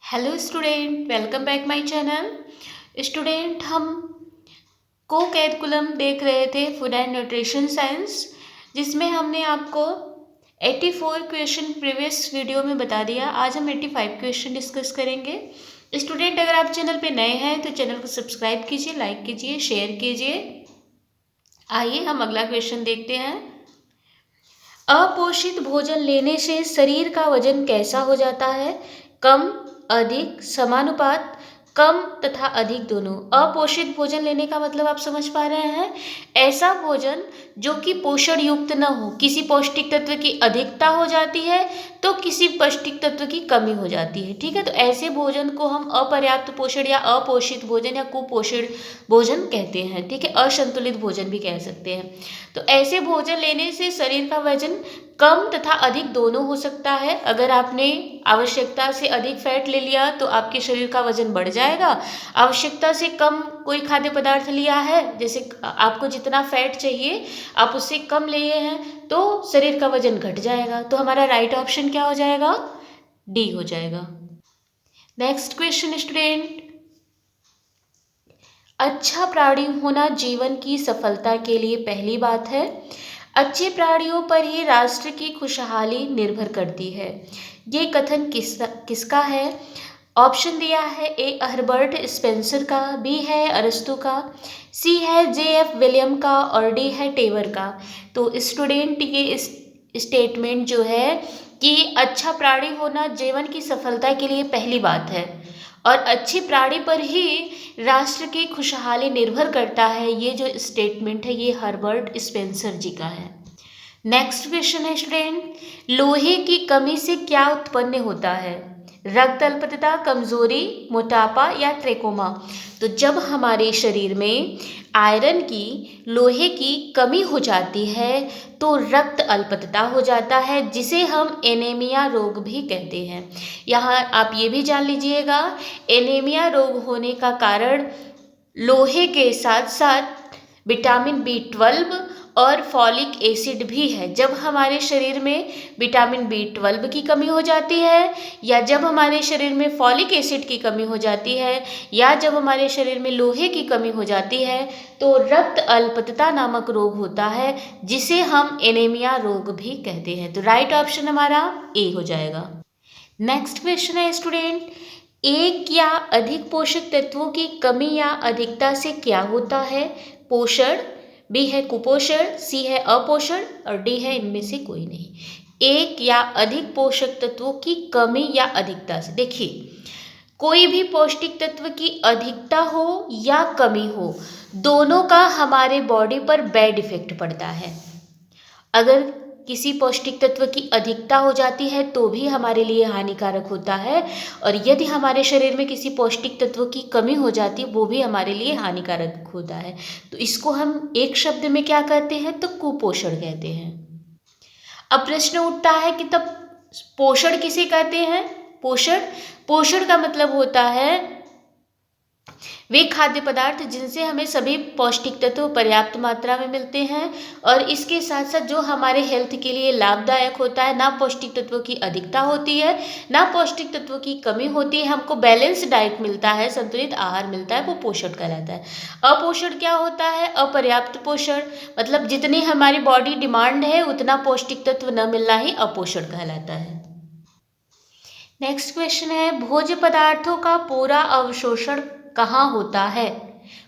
Hello student, welcome back my channel. Student, हम को curriculum देख रहे थे फूड एंड न्यूट्रिशन साइंस, जिसमें हमने आपको 84 क्वेश्चन प्रीवियस वीडियो में बता दिया। आज हम 85 क्वेश्चन डिस्कस करेंगे। स्टूडेंट, अगर आप चैनल पे नए हैं तो चैनल को सब्सक्राइब कीजिए, लाइक कीजिए, शेयर कीजिए। आइए हम अगला क्वेश्चन देखते हैं। अपोषित भोजन लेने से शरीर का वजन कैसा हो जाता है? कम, अधिक, समानुपात, कम तथा अधिक दोनों। अपोषित भोजन लेने का मतलब आप समझ पा रहे हैं, ऐसा भोजन जो कि पोषण युक्त न हो। किसी पौष्टिक तत्व की अधिकता हो जाती है तो किसी पौष्टिक तत्व की कमी हो जाती है। ठीक है, तो ऐसे भोजन को हम अपर्याप्त पोषण या अपोषित भोजन या कुपोषण भोजन कहते हैं। ठीक है, असंतुलित भोजन भी कह सकते हैं। तो ऐसे भोजन लेने से शरीर का वजन कम तथा अधिक दोनों हो सकता है। अगर आपने आवश्यकता से अधिक फैट ले लिया तो आपके शरीर का वजन बढ़ जाएगा। आवश्यकता से कम कोई खाद्य पदार्थ लिया है, जैसे आपको जितना फैट चाहिए आप उससे कम लिए हैं, तो शरीर का वजन घट जाएगा। तो हमारा राइट ऑप्शन क्या हो जाएगा? डी हो जाएगा। नेक्स्ट क्वेश्चन स्टूडेंट, अच्छा प्राणी होना जीवन की सफलता के लिए पहली बात है। अच्छे प्राणियों पर ही राष्ट्र की खुशहाली निर्भर करती है। ये कथन किसका है? ऑप्शन दिया है, ए हर्बर्ट स्पेंसर का, बी है अरस्तु का, सी है जे.एफ. विलियम का और डी है टेवर का। तो स्टूडेंट, ये स्टेटमेंट जो है कि अच्छा प्राणी होना जीवन की सफलता के लिए पहली बात है और अच्छे प्राणी पर ही राष्ट्र की खुशहाली निर्भर करता है, ये जो स्टेटमेंट है ये हर्बर्ट स्पेंसर जी का है। नेक्स्ट क्वेश्चन है स्टूडेंट, लोहे की कमी से क्या उत्पन्न होता है? रक्त अल्पता, कमजोरी, मोटापा या ट्रेकोमा। तो जब हमारे शरीर में आयरन की, लोहे की कमी हो जाती है तो रक्त अल्पता हो जाता है, जिसे हम एनीमिया रोग भी कहते हैं। यहाँ आप ये भी जान लीजिएगा, एनीमिया रोग होने का कारण लोहे के साथ साथ विटामिन बी 12 और फॉलिक एसिड भी है। जब हमारे शरीर में विटामिन बी 12 की कमी हो जाती है या जब हमारे शरीर में फॉलिक एसिड की कमी हो जाती है या जब हमारे शरीर में लोहे की कमी हो जाती है तो रक्त अल्पता नामक रोग होता है, जिसे हम एनीमिया रोग भी कहते हैं। तो राइट ऑप्शन हमारा ए हो जाएगा। नेक्स्ट क्वेश्चन है स्टूडेंट, एक या अधिक पोषक तत्वों की कमी या अधिकता से क्या होता है? पोषण, बी है कुपोषण, सी है अपोषण और डी है इनमें से कोई नहीं। एक या अधिक पोषक तत्वों की कमी या अधिकता से, देखिए कोई भी पौष्टिक तत्व की अधिकता हो या कमी हो, दोनों का हमारे बॉडी पर बैड इफेक्ट पड़ता है। अगर किसी पौष्टिक तत्व की अधिकता हो जाती है तो भी हमारे लिए हानिकारक होता है और यदि हमारे शरीर में किसी पौष्टिक तत्व की कमी हो जाती है वो भी हमारे लिए हानिकारक होता है। तो इसको हम एक शब्द में क्या कहते हैं? तो कुपोषण कहते हैं। अब प्रश्न उठता है कि तब पोषण किसे कहते हैं? पोषण, पोषण का मतलब होता है वे खाद्य पदार्थ जिनसे हमें सभी पौष्टिक तत्व पर्याप्त मात्रा में मिलते हैं और इसके साथ साथ जो हमारे हेल्थ के लिए लाभदायक होता है। ना पौष्टिक तत्वों की अधिकता होती है ना पौष्टिक तत्वों की कमी होती है, हमको बैलेंस डाइट मिलता है, संतुलित आहार मिलता है, वो पोषण कहलाता है। अपोषण क्या होता है? अपर्याप्त पोषण, मतलब जितनी हमारी बॉडी डिमांड है उतना पौष्टिक तत्व न मिलना ही अपोषण कहलाता है। नेक्स्ट क्वेश्चन है, भोज्य पदार्थों का पूरा अवशोषण कहाँ होता है?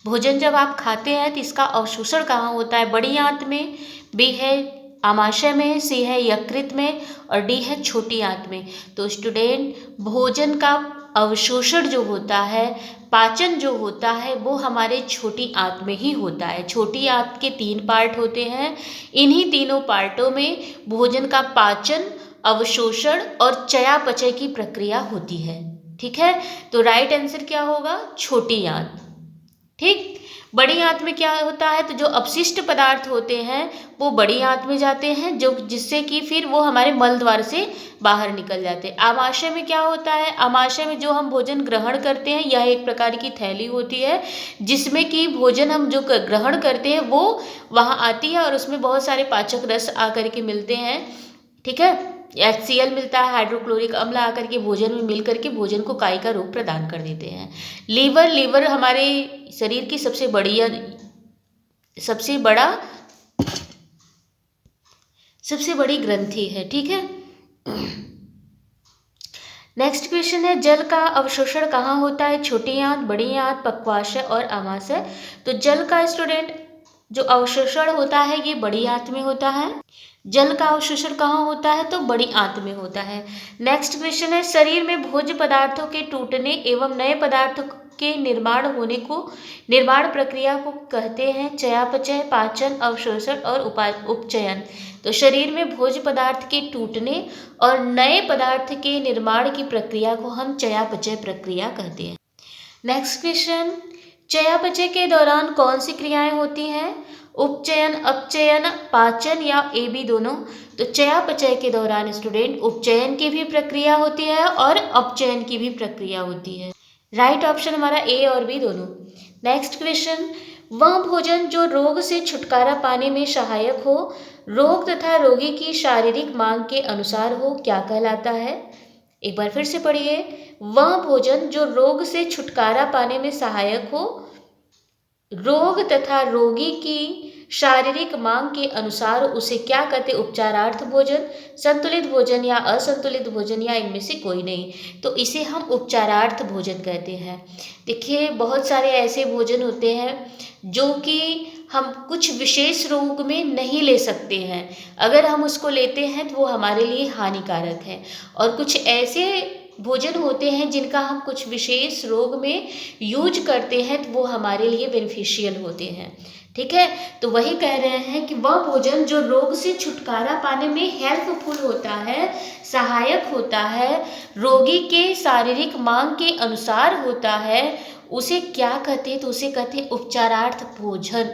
भोजन जब आप खाते हैं तो इसका अवशोषण कहाँ होता है? बड़ी आंत में, बी है आमाशय में, सी है यकृत में और डी है छोटी आंत में। तो स्टूडेंट, भोजन का अवशोषण जो होता है, पाचन जो होता है वो हमारे छोटी आंत में ही होता है। छोटी आंत के 3 पार्ट होते हैं, इन्हीं तीनों पार्टों में भोजन का पाचन, अवशोषण और चयापचय की प्रक्रिया होती है। ठीक है, तो राइट आंसर क्या होगा? छोटी आंत। ठीक, बड़ी आंत में क्या होता है? तो जो अपशिष्ट पदार्थ होते हैं वो बड़ी आंत में जाते हैं, जो जिससे कि फिर वो हमारे मल द्वार से बाहर निकल जाते हैं। आमाशय में क्या होता है? आमाशय में जो हम भोजन ग्रहण करते हैं यह एक प्रकार की थैली होती है जिसमें कि भोजन हम जो ग्रहण करते हैं वो वहाँ आती है और उसमें बहुत सारे पाचक रस आकर के मिलते हैं। ठीक है, HCl मिलता है, हाइड्रोक्लोरिक अम्ल आकर के भोजन में मिल करके भोजन को काई का रूप प्रदान कर देते हैं। लीवर हमारे शरीर की सबसे बड़ी ग्रंथि है, ठीक है। नेक्स्ट क्वेश्चन है, जल का अवशोषण कहाँ होता है? छोटी आंत, बड़ी आंत, पक्वाशय और आमाशय। तो जल का स्टूडेंट जो अवशोषण होता है ये बड़ी आंत में होता है। जल का अवशोषण कहाँ होता है? तो बड़ी आंत में होता है। नेक्स्ट क्वेश्चन है, शरीर में भोज्य पदार्थों के टूटने एवं नए पदार्थों के निर्माण प्रक्रिया को कहते हैं चयापचय, पाचन, अवशोषण और उपचयन। तो शरीर में भोज्य पदार्थ के टूटने और नए पदार्थ के निर्माण की प्रक्रिया को हम चयापचय प्रक्रिया कहते हैं। नेक्स्ट क्वेश्चन, चयापचय के दौरान कौन सी क्रियाएं होती हैं? उपचयन, अपचयन, पाचन या ए बी दोनों? तो चयापचय के दौरान स्टूडेंट उपचयन की भी प्रक्रिया होती है और अपचयन की भी प्रक्रिया होती है। राइट ऑप्शन हमारा ए और बी दोनों। नेक्स्ट क्वेश्चन, वह भोजन जो रोग से छुटकारा पाने में सहायक हो, रोग तथा रोगी की शारीरिक मांग के अनुसार हो, क्या कहलाता है? एक बार फिर से पढ़िए, वह भोजन जो रोग से छुटकारा पाने में सहायक हो, रोग तथा रोगी की शारीरिक मांग के अनुसार उसे क्या कहते? उपचारार्थ भोजन, संतुलित भोजन या असंतुलित भोजन या इनमें से कोई नहीं। तो इसे हम उपचारार्थ भोजन कहते हैं। देखिए बहुत सारे ऐसे भोजन होते हैं जो कि हम कुछ विशेष रोग में नहीं ले सकते हैं, अगर हम उसको लेते हैं तो वो हमारे लिए हानिकारक है। और कुछ ऐसे भोजन होते हैं जिनका हम कुछ विशेष रोग में यूज करते हैं तो वो हमारे लिए बेनिफिशियल होते हैं, ठीक है। तो वही कह रहे हैं कि वह भोजन जो रोग से छुटकारा पाने में हेल्पफुल होता है, सहायक होता है, रोगी के शारीरिक मांग के अनुसार होता है, उसे क्या कहते हैं? तो उसे कहते हैं उपचारार्थ भोजन,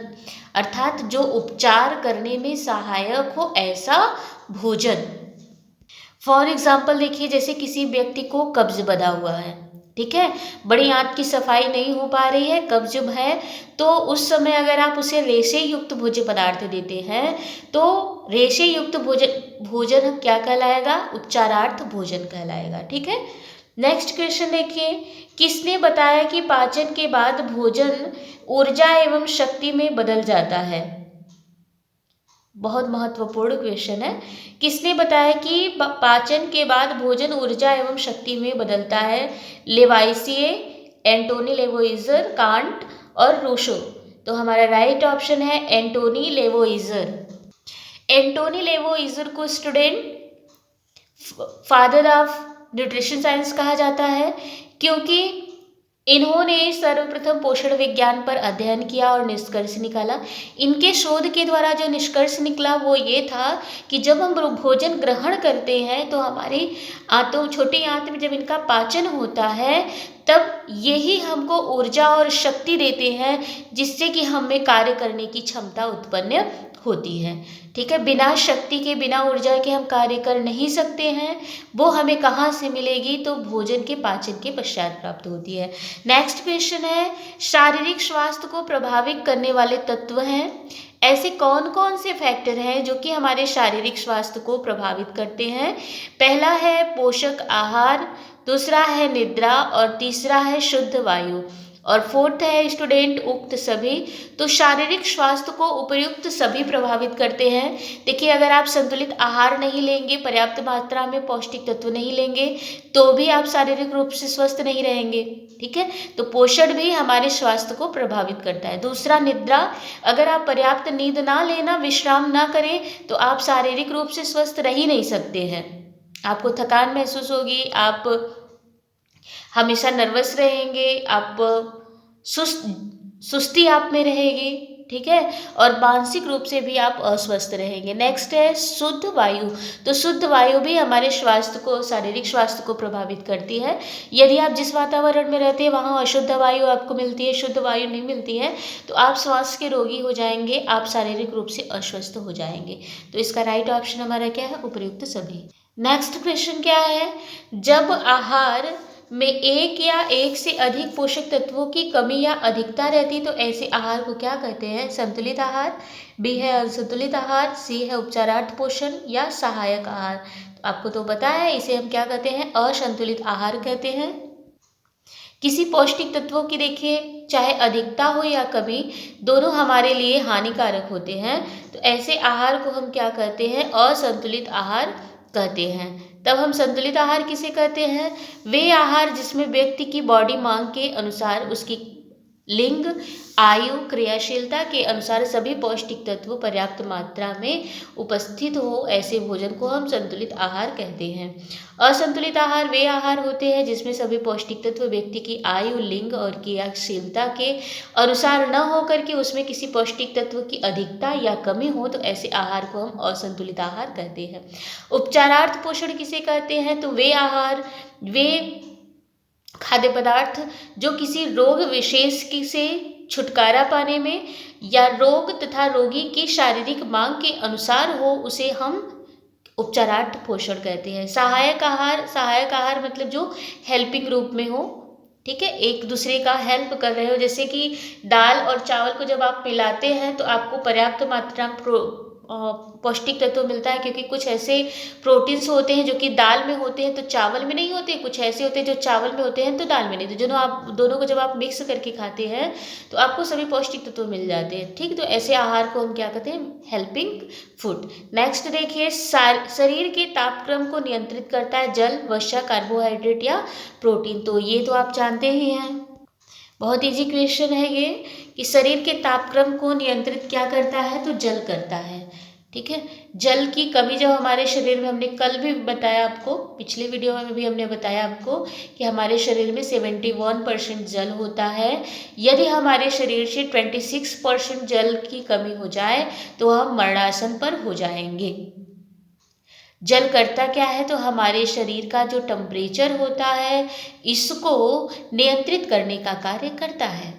अर्थात जो उपचार करने में सहायक हो ऐसा भोजन। फॉर एग्जाम्पल देखिए, जैसे किसी व्यक्ति को कब्ज बना हुआ है, ठीक है, बड़ी आंत की सफाई नहीं हो पा रही है, कब्ज है, तो उस समय अगर आप उसे रेशे युक्त भोज्य पदार्थ देते हैं तो रेशे युक्त भोजन क्या कहलाएगा? उपचारार्थ भोजन कहलाएगा, ठीक है। नेक्स्ट क्वेश्चन देखिए, किसने बताया कि पाचन के बाद भोजन ऊर्जा एवं शक्ति में बदल जाता है? बहुत महत्वपूर्ण क्वेश्चन है। किसने बताया कि पाचन के बाद भोजन ऊर्जा एवं शक्ति में बदलता है? लेवाइसिए, एंटोनी लेवोइजर, कांट और रूसो। तो हमारा राइट ऑप्शन है एंटोनी लेवोइजर। एंटोनी लेवोइजर को student father of nutrition science कहा जाता है, क्योंकि इन्होंने सर्वप्रथम पोषण विज्ञान पर अध्ययन किया और निष्कर्ष निकाला। इनके शोध के द्वारा जो निष्कर्ष निकला वो ये था कि जब हम भोजन ग्रहण करते हैं तो हमारी आंतों, छोटी आंत में जब इनका पाचन होता है तब यही हमको ऊर्जा और शक्ति देते हैं, जिससे कि हमें कार्य करने की क्षमता उत्पन्न होती है, ठीक है। बिना शक्ति के, बिना ऊर्जा के हम कार्य कर नहीं सकते हैं। वो हमें कहाँ से मिलेगी? तो भोजन के पाचन के पश्चात प्राप्त होती है। नेक्स्ट क्वेश्चन है, शारीरिक स्वास्थ्य को प्रभावित करने वाले तत्व हैं। ऐसे कौन कौन से फैक्टर हैं जो कि हमारे शारीरिक स्वास्थ्य को प्रभावित करते हैं? पहला है पोषक आहार, दूसरा है निद्रा और तीसरा है शुद्ध वायु और फोर्थ है स्टूडेंट उक्त सभी। तो शारीरिक स्वास्थ्य को उपयुक्त सभी प्रभावित करते हैं। देखिए अगर आप संतुलित आहार नहीं लेंगे, पर्याप्त मात्रा में पौष्टिक तत्व नहीं लेंगे तो भी आप शारीरिक रूप से स्वस्थ नहीं रहेंगे, ठीक है। तो पोषण भी हमारे स्वास्थ्य को प्रभावित करता है। दूसरा निद्रा, अगर आप पर्याप्त नींद ना लेना, विश्राम ना करें तो आप शारीरिक रूप से स्वस्थ रह ही नहीं सकते हैं। आपको थकान महसूस होगी, आप हमेशा नर्वस रहेंगे, आप सुस्ती आप में रहेगी, ठीक है, और मानसिक रूप से भी आप अस्वस्थ रहेंगे। नेक्स्ट है शुद्ध वायु। तो शुद्ध वायु भी हमारे स्वास्थ्य को, शारीरिक स्वास्थ्य को प्रभावित करती है। यदि आप जिस वातावरण में रहते हैं वहाँ अशुद्ध वायु आपको मिलती है, शुद्ध वायु नहीं मिलती है, तो आप श्वास के रोगी हो जाएंगे, आप शारीरिक रूप से अस्वस्थ हो जाएंगे। तो इसका राइट ऑप्शन हमारा क्या है? उपयुक्त सभी। नेक्स्ट क्वेश्चन क्या है, जब आहार में एक या एक से अधिक पोषक तत्वों की कमी या अधिकता रहती तो ऐसे आहार को क्या कहते हैं? संतुलित आहार, बी है असंतुलित आहार, सी है उपचारार्थ पोषण या सहायक आहार। आपको तो पता है, इसे हम क्या कहते हैं, असंतुलित आहार कहते हैं। किसी पौष्टिक तत्वों की देखिए चाहे अधिकता हो या कमी, दोनों हमारे लिए हानिकारक होते हैं। तो ऐसे आहार को हम क्या कहते हैं, असंतुलित आहार कहते हैं। तब हम संतुलित आहार किसे कहते हैं, वे आहार जिसमें व्यक्ति की बॉडी मांग के अनुसार उसकी लिंग, आयु, क्रियाशीलता के अनुसार सभी पौष्टिक तत्व पर्याप्त मात्रा में उपस्थित हो, ऐसे भोजन को हम संतुलित आहार कहते हैं। असंतुलित आहार वे आहार होते हैं जिसमें सभी पौष्टिक तत्व व्यक्ति की आयु, लिंग और क्रियाशीलता के अनुसार न होकर के उसमें किसी पौष्टिक तत्व की अधिकता या कमी हो, तो ऐसे आहार को हम असंतुलित आहार कहते हैं। उपचारार्थ पोषण किसे कहते हैं, तो वे आहार, वे खाद्य पदार्थ जो किसी रोग विशेष से छुटकारा पाने में या रोग तथा रोगी की शारीरिक मांग के अनुसार हो, उसे हम उपचारार्थ पोषण कहते हैं। सहायक आहार मतलब जो हेल्पिंग रूप में हो, ठीक है, एक दूसरे का हेल्प कर रहे हो। जैसे कि दाल और चावल को जब आप मिलाते हैं तो आपको पर्याप्त मात्रा में पौष्टिक तत्व मिलता है, क्योंकि कुछ ऐसे प्रोटीन्स होते हैं जो कि दाल में होते हैं तो चावल में नहीं होते, कुछ ऐसे होते हैं जो चावल में होते हैं तो दाल में नहीं। तो दोनों को जब आप मिक्स करके खाते हैं तो आपको सभी पौष्टिक तत्व मिल जाते हैं, ठीक। तो ऐसे आहार को हम क्या कहते हैं, हेल्पिंग फूड। नेक्स्ट देखिए, शरीर के तापक्रम को नियंत्रित करता है जल, वसा, कार्बोहाइड्रेट या प्रोटीन। तो ये तो आप जानते ही हैं, बहुत इजी क्वेश्चन है ये, कि शरीर के तापक्रम को नियंत्रित क्या करता है, तो जल करता है, ठीक है। जल की कमी जब हमारे शरीर में, हमने कल भी बताया आपको, पिछले वीडियो में भी हमने बताया आपको कि हमारे शरीर में 71% जल होता है। यदि हमारे शरीर से 26% जल की कमी हो जाए तो हम मरणासन पर हो जाएंगे। जल करता क्या है, तो हमारे शरीर का जो टेम्परेचर होता है इसको नियंत्रित करने का कार्य करता है।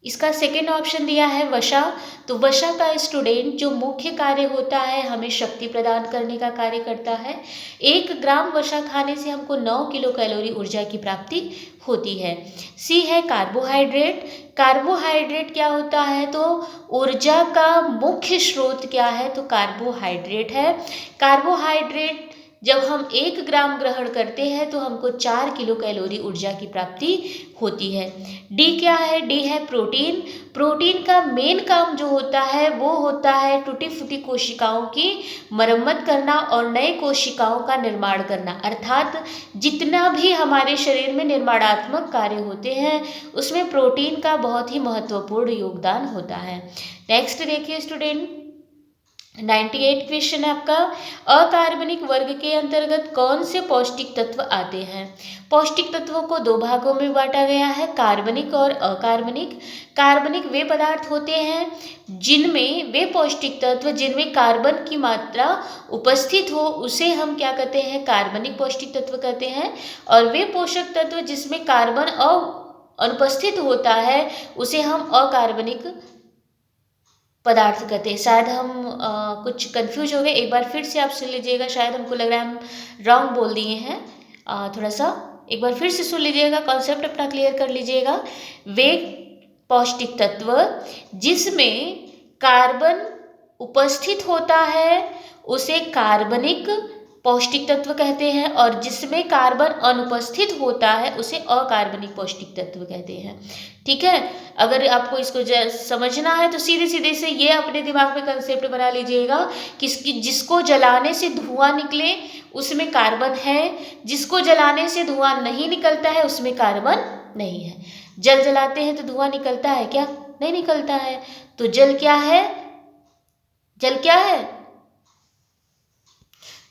इसका सेकेंड ऑप्शन दिया है वसा। तो वसा का स्टूडेंट जो मुख्य कार्य होता है, हमें शक्ति प्रदान करने का कार्य करता है। 1 ग्राम वसा खाने से हमको 9 किलो कैलोरी ऊर्जा की प्राप्ति होती है। सी है कार्बोहाइड्रेट। कार्बोहाइड्रेट क्या होता है, तो ऊर्जा का मुख्य स्रोत क्या है, तो कार्बोहाइड्रेट है। कार्बोहाइड्रेट जब हम 1 ग्राम ग्रहण करते हैं तो हमको 4 किलो कैलोरी ऊर्जा की प्राप्ति होती है। डी क्या है, डी है प्रोटीन। प्रोटीन का मेन काम जो होता है वो होता है टूटी फूटी कोशिकाओं की मरम्मत करना और नए कोशिकाओं का निर्माण करना। अर्थात जितना भी हमारे शरीर में निर्माणात्मक कार्य होते हैं उसमें प्रोटीन का बहुत ही महत्वपूर्ण योगदान होता है। नेक्स्ट देखिए स्टूडेंट, 98 क्वेश्चन है आपका, अकार्बनिक वर्ग के अंतर्गत कौन से पौष्टिक तत्व आते हैं। पौष्टिक तत्वों को 2 भागों में बांटा गया है, कार्बनिक और अकार्बनिक। कार्बनिक वे पदार्थ होते हैं जिनमें, वे पौष्टिक तत्व जिनमें कार्बन की मात्रा उपस्थित हो उसे हम क्या कहते हैं, कार्बनिक पौष्टिक तत्व कहते हैं। और वे पोषक तत्व जिसमें कार्बन अनुपस्थित होता है उसे हम अकार्बनिक पदार्थ कहते हैं। शायद हम कुछ कंफ्यूज हो गए, एक बार फिर से आप सुन लीजिएगा, शायद हमको लग रहा है हम रॉन्ग बोल दिए हैं। थोड़ा सा एक बार फिर से सुन लीजिएगा, कॉन्सेप्ट अपना क्लियर कर लीजिएगा। वे पौष्टिक तत्व जिसमें कार्बन उपस्थित होता है उसे कार्बनिक पौष्टिक तत्व कहते हैं, और जिसमें कार्बन अनुपस्थित होता है उसे अकार्बनिक पौष्टिक तत्व कहते हैं, ठीक है। अगर आपको इसको समझना है तो सीधे सीधे से ये अपने दिमाग में कंसेप्ट बना लीजिएगा कि जिसको जलाने से धुआं निकले उसमें कार्बन है, जिसको जलाने से धुआं नहीं निकलता है उसमें कार्बन नहीं है। जल जलाते हैं तो धुआं निकलता है क्या, नहीं निकलता है। तो जल क्या है, जल क्या है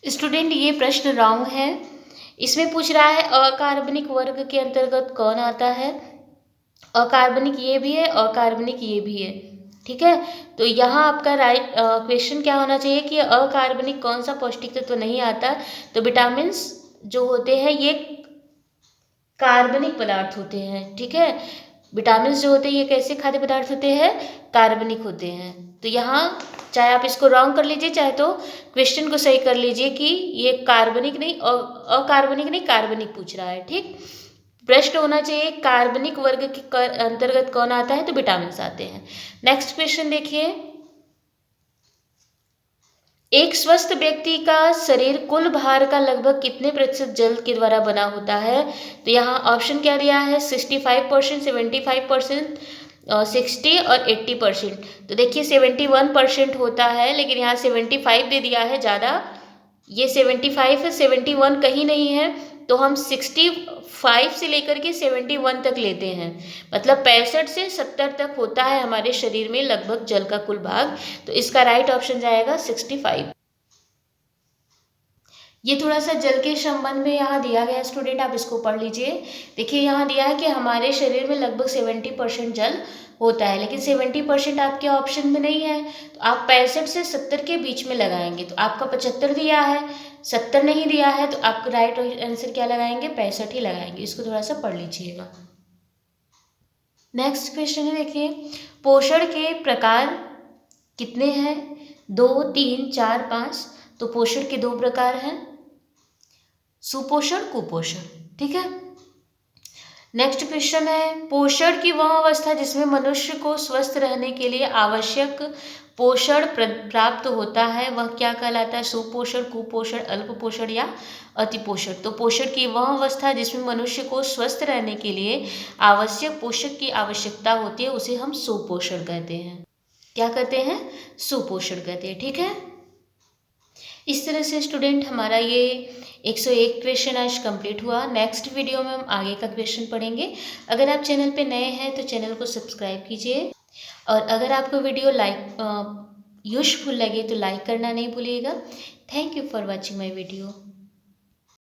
स्टूडेंट, ये प्रश्न रॉन्ग है। इसमें पूछ रहा है अकार्बनिक वर्ग के अंतर्गत कौन आता है। अकार्बनिक ये भी है, अकार्बनिक ये भी है, ठीक है। तो यहाँ आपका राइट क्वेश्चन क्या होना चाहिए कि अकार्बनिक कौन सा पौष्टिक तत्व नहीं आता। तो विटामिन्स जो होते हैं ये कार्बनिक पदार्थ होते हैं, ठीक है। विटामिन्स जो होते हैं ये कैसे खाद्य पदार्थ होते हैं, कार्बनिक होते हैं। तो यहाँ चाहे आप इसको रॉन्ग कर लीजिए चाहे तो क्वेश्चन को सही कर लीजिए कि ये कार्बनिक नहीं, अकार्बनिक नहीं, कार्बनिक पूछ रहा है, ठीक। प्रश्न होना चाहिए कार्बनिक वर्ग के अंतर्गत कौन आता है, तो विटामिन्स आते हैं। नेक्स्ट क्वेश्चन देखिए, एक स्वस्थ व्यक्ति का शरीर कुल भार का लगभग कितने प्रतिशत जल के द्वारा बना होता है? तो यहाँ ऑप्शन क्या दिया है, 65%, 75%, 60 और 80%। तो देखिए 71% होता है, लेकिन यहाँ 75 दे दिया है ज़्यादा। ये 75 है, 71 कहीं नहीं है, तो हम 65 से लेकर के 71 तक लेते हैं। मतलब 65 से 70 तक होता है हमारे शरीर में लगभग जल का कुल भाग। तो इसका राइट ऑप्शन जाएगा 65। ये थोड़ा सा जल के संबंध में यहाँ दिया गया है स्टूडेंट, आप इसको पढ़ लीजिए। देखिए यहाँ दिया है कि हमारे शरीर में लगभग 70% जल होता है, लेकिन 70% आपके ऑप्शन में नहीं है, तो आप 65 से 70 के बीच में लगाएंगे। तो आपका 75 दिया है, 70 नहीं दिया है, तो आपका राइट आंसर क्या लगाएंगे, 65 ही लगाएंगे। इसको थोड़ा सा पढ़ लीजिएगा। नेक्स्ट क्वेश्चन है, देखिए पोषण के प्रकार कितने हैं? 2, 3, 4, 5। तो पोषण के 2 प्रकार हैं, सुपोषण, कुपोषण। ठीक है। नेक्स्ट क्वेश्चन है, पोषण की वह अवस्था जिसमें मनुष्य को स्वस्थ रहने के लिए आवश्यक पोषण प्राप्त होता है, वह क्या कहलाता है? सुपोषण, कुपोषण, अल्प पोषण या अतिपोषण। तो पोषण की वह अवस्था जिसमें मनुष्य को स्वस्थ रहने के लिए आवश्यक पोषक की आवश्यकता होती है, उसे हम सुपोषण कहते हैं। क्या कहते हैं? सुपोषण कहते हैं। ठीक है। इस तरह से स्टूडेंट हमारा ये 101 क्वेश्चन आज कंप्लीट हुआ। नेक्स्ट वीडियो में हम आगे का क्वेश्चन पढ़ेंगे। अगर आप चैनल पे नए हैं तो चैनल को सब्सक्राइब कीजिए, और अगर आपको वीडियो यूजफुल लगे तो लाइक करना नहीं भूलिएगा। Thank you for watching my video.